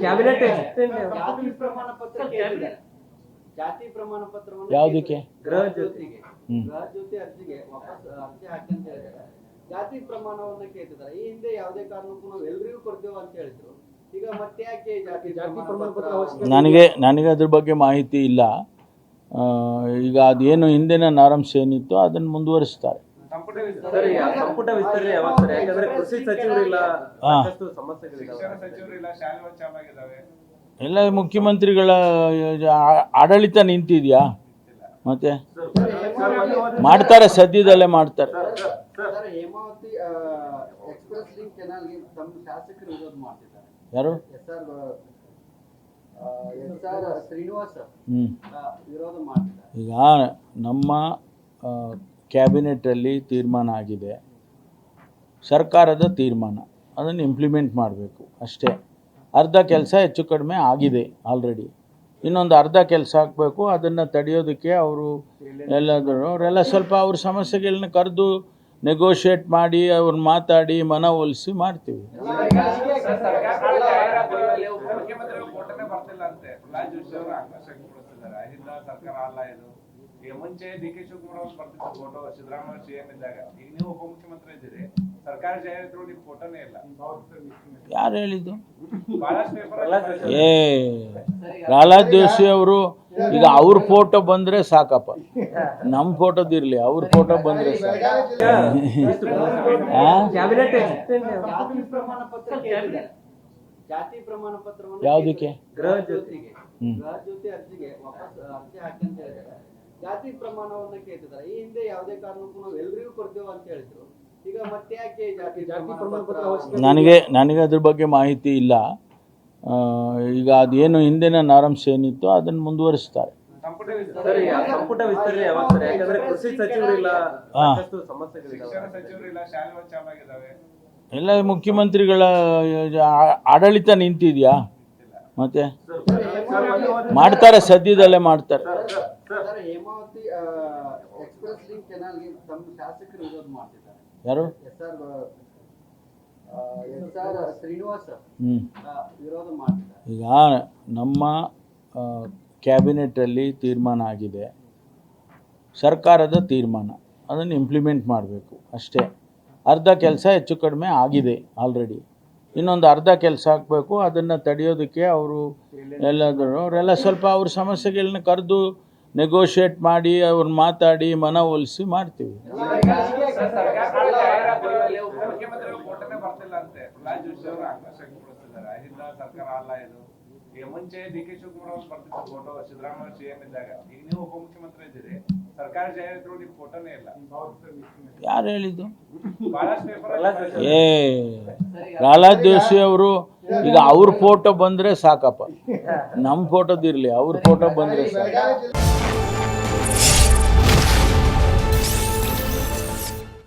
Cabinet ಜಾತಿ ಪ್ರಮಾಣ ಪತ್ರವನ್ನು ಯಾವುದಕ್ಕೆ ಗೃಹ ಜ್ಯೋತಿ ಅರ್ಜಿಗೆ ವಾಪಸ್ ಅರ್ಜಿ ಹಾಕಿ ಅಂತ ಹೇಳಿದ್ದಾರೆ. ಜಾತಿ ಪ್ರಮಾಣವನ್ನ ಕೇಳ್ತಿದ್ದಾರೆ. ಈ ಹಿಂದೆ ಯಾವುದೇ ಕಾರಣಕ್ಕೂ ನಾವು ಎಲ್ರಿಗೂ ಕೊಡ್ತೇವೆ ಅಂತ ಹೇಳಿದ್ರು. ಈಗ ಮತ್ತೆ ಯಾಕೆ ಜಾತಿ ಪ್ರಮಾಣ ಪತ್ರ? ನನಗೆ ಅದ್ರ ಬಗ್ಗೆ ಮಾಹಿತಿ ಇಲ್ಲ. ಈಗ ಅದೇನು ಹಿಂದಿನ ನಾರ್ಮ್ಸ್ ಏನಿತ್ತು ಅದನ್ನು ಮುಂದುವರಿಸ್ತಾರೆ. ಸಂಪುಟ ವಿಸ್ತರಣೆ ಯಾವಾಗ ಸರ್? ಯಾಕಂದ್ರೆ ಕೃಷಿ ಸಚಿವರಿಲ್ಲ, ಸಾಕಷ್ಟು ಸಮಸ್ಯೆಗಳಿದ್ದಾವೆ. ಎಲ್ಲ ಮುಖ್ಯಮಂತ್ರಿಗಳ ಆಡಳಿತ ನಿಂತಿದೆಯಾ? ಮತ್ತೆ ಮಾಡ್ತಾರೆ, ಸದ್ಯದಲ್ಲೇ ಮಾಡ್ತಾರೆ. ಹೇಮಾವತಿ ಎಕ್ಸ್ಪ್ರೆಸ್ ಲಿಂಕ್ ಕೆನಾಲ್ಗೆ ತಮ್ಮ ಶಾಸಕರು ವಿರೋಧ ಮಾಡ್ತಿದ್ದಾರೆ. ಯಾರು? ಶ್ರೀನಿವಾಸ ವಿರೋಧ ಮಾಡ್ತಿದ್ದಾರೆ. ಈಗ ನಮ್ಮ ಕ್ಯಾಬಿನೆಟಲ್ಲಿ ತೀರ್ಮಾನ ಆಗಿದೆ, ಸರ್ಕಾರದ ತೀರ್ಮಾನ, ಅದನ್ನು ಇಂಪ್ಲಿಮೆಂಟ್ ಮಾಡಬೇಕು ಅಷ್ಟೇ. ಅರ್ಧ ಕೆಲಸ ಹೆಚ್ಚು ಕಡಿಮೆ ಆಗಿದೆ ಆಲ್ರೆಡಿ, ಇನ್ನೊಂದು ಅರ್ಧ ಕೆಲಸ ಆಗಬೇಕು. ಅದನ್ನು ತಡೆಯೋದಕ್ಕೆ ಅವರೆಲ್ಲ ಸ್ವಲ್ಪ ಅವ್ರ ಸಮಸ್ಯೆಗಳನ್ನ ಕರೆದು ನೆಗೋಷಿಯೇಟ್ ಮಾಡಿ ಅವ್ರನ್ನ ಮಾತಾಡಿ ಮನವೊಲಿಸಿ ಮಾಡ್ತೀವಿ. ಮುಂಚೆ ಡಿ.ಕೆ. ಶಿವಕುಮಾರ್ ಅವರು ಬರ್ತಿದ್ದ ಫೋಟೋ ಸಿದ್ದರಾಮಯ್ಯ ಸಿಎಂ ಇದ್ದಾಗ, ಈಗ ನೀವು ಉಪಮುಖ್ಯಮಂತ್ರಿ ಇದ್ದೀರಿ, ಸರ್ಕಾರ ಜಾಹೀರಾತು ನಿಮ್ಮ ಫೋಟೋನೇ ಇಲ್ಲ. ಯಾರು ಹೇಳಿದ್ದು? ಪ್ರಹ್ಲಾದ್ ಜೋಶಿ ಅವರು. ಈಗ ಅವ್ರ ಫೋಟೋ ಬಂದ್ರೆ ಸಾಕಪ್ಪ, ನಮ್ಮ ಫೋಟೋದಿರ್ಲಿ, ಅವ್ರ ಫೋಟೋ ಬಂದ್ರೆ ಸಾಕು. ಜಾತಿ ಪ್ರಮಾಣ ಪತ್ರವನ್ನು ಯಾವುದಕ್ಕೆ? ಗೃಹ ಜ್ಯೋತಿ ಅರ್ಜಿಗೆ ವಾಪಸ್ ಅರ್ಜಿ ಹಾಕಿ ಅಂತ ಹೇಳಿದ್ದಾರೆ. ಜಾತಿ ಪ್ರಮಾಣವನ್ನ ಕೇಳ್ತಿದ್ದಾರೆ. ಈ ಹಿಂದೆ ಯಾವುದೇ ಕಾರಣಕ್ಕೂ ನಾವು ಎಲ್ರಿಗೂ ಕೊಡ್ತೇವೆ ಅಂತ ಹೇಳಿದ್ರು. ಈಗ ಮತ್ತೆ ಯಾಕೆ ಜಾತಿ ಪ್ರಮಾಣ ಪತ್ರ? ನನಗೆ ಅದ್ರ ಬಗ್ಗೆ ಮಾಹಿತಿ ಇಲ್ಲ. ಈಗ ಅದೇನು ಹಿಂದಿನ ನಾರ್ಮ್ಸ್ ಏನಿತ್ತು ಅದನ್ನು ಮುಂದುವರಿಸ್ತಾರೆ. ಸಂಪುಟ ವಿಸ್ತರಣೆ ಯಾವಾಗ ಸರ್? ಯಾಕಂದ್ರೆ ಕೃಷಿ ಸಚಿವರಿಲ್ಲ, ಸಾಕಷ್ಟು ಸಮಸ್ಯೆಗಳಿದ್ದಾವೆ. ಎಲ್ಲ ಮುಖ್ಯಮಂತ್ರಿಗಳ ಆಡಳಿತ ನಿಂತಿದೆಯಾ? ಮತ್ತೆ ಮಾಡ್ತಾರೆ, ಸದ್ಯದಲ್ಲೇ ಮಾಡ್ತಾರೆ. ಹೇಮಾವತಿ ಎಕ್ಸ್ಪ್ರೆಸ್ ಲಿಂಕ್ ಕೆನಾಲ್ಗೆ ತಮ್ಮ ಶಾಸಕರು ವಿರೋಧ ಮಾಡ್ತಿದ್ದಾರೆ. ಯಾರು? ಶ್ರೀನಿವಾಸ ವಿರೋಧ ಮಾಡ್ತಿದ್ದಾರೆ. ಈಗ ನಮ್ಮ ಕ್ಯಾಬಿನೆಟಲ್ಲಿ ತೀರ್ಮಾನ ಆಗಿದೆ, ಸರ್ಕಾರದ ತೀರ್ಮಾನ, ಅದನ್ನು ಇಂಪ್ಲಿಮೆಂಟ್ ಮಾಡಬೇಕು ಅಷ್ಟೇ. ಅರ್ಧ ಕೆಲಸ ಹೆಚ್ಚು ಕಡಿಮೆ ಆಗಿದೆ ಆಲ್ರೆಡಿ, ಇನ್ನೊಂದು ಅರ್ಧ ಕೆಲಸ ಆಗಬೇಕು. ಅದನ್ನು ತಡೆಯೋದಕ್ಕೆ ಅವರೆಲ್ಲ ಸ್ವಲ್ಪ ಅವ್ರ ಸಮಸ್ಯೆಗಳನ್ನ ಕರೆದು ನೆಗೋಷಿಯೇಟ್ ಮಾಡಿ ಅವ್ರನ್ನ ಮಾತಾಡಿ ಮನವೊಲಿಸಿ ಮಾಡ್ತೀವಿ. ಮುಂಚೆ ಡಿ.ಕೆ. ಶಿವಕುಮಾರ್ ಅವರು ಬರ್ತಿದ್ದ ಫೋಟೋ ಸಿದ್ದರಾಮಯ್ಯ ಸಿಎಂ ಇದ್ದಾಗ, ಈಗ ನೀವು ಉಪಮುಖ್ಯಮಂತ್ರಿ ಇದ್ದೀರಿ, ಸರ್ಕಾರ ಜಾಹೀರಾತು ನಿಮ್ಮ ಫೋಟೋನೇ ಇಲ್ಲ. ಯಾರು ಹೇಳಿದ್ದು? ಪ್ರಹ್ಲಾದ್ ಜೋಶಿ ಅವರು. ಈಗ ಅವ್ರ ಫೋಟೋ ಬಂದ್ರೆ ಸಾಕಪ್ಪ, ನಮ್ಮ ಫೋಟೋದಿರ್ಲಿ, ಅವ್ರ ಫೋಟೋ ಬಂದ್ರೆ ಸಾಕು.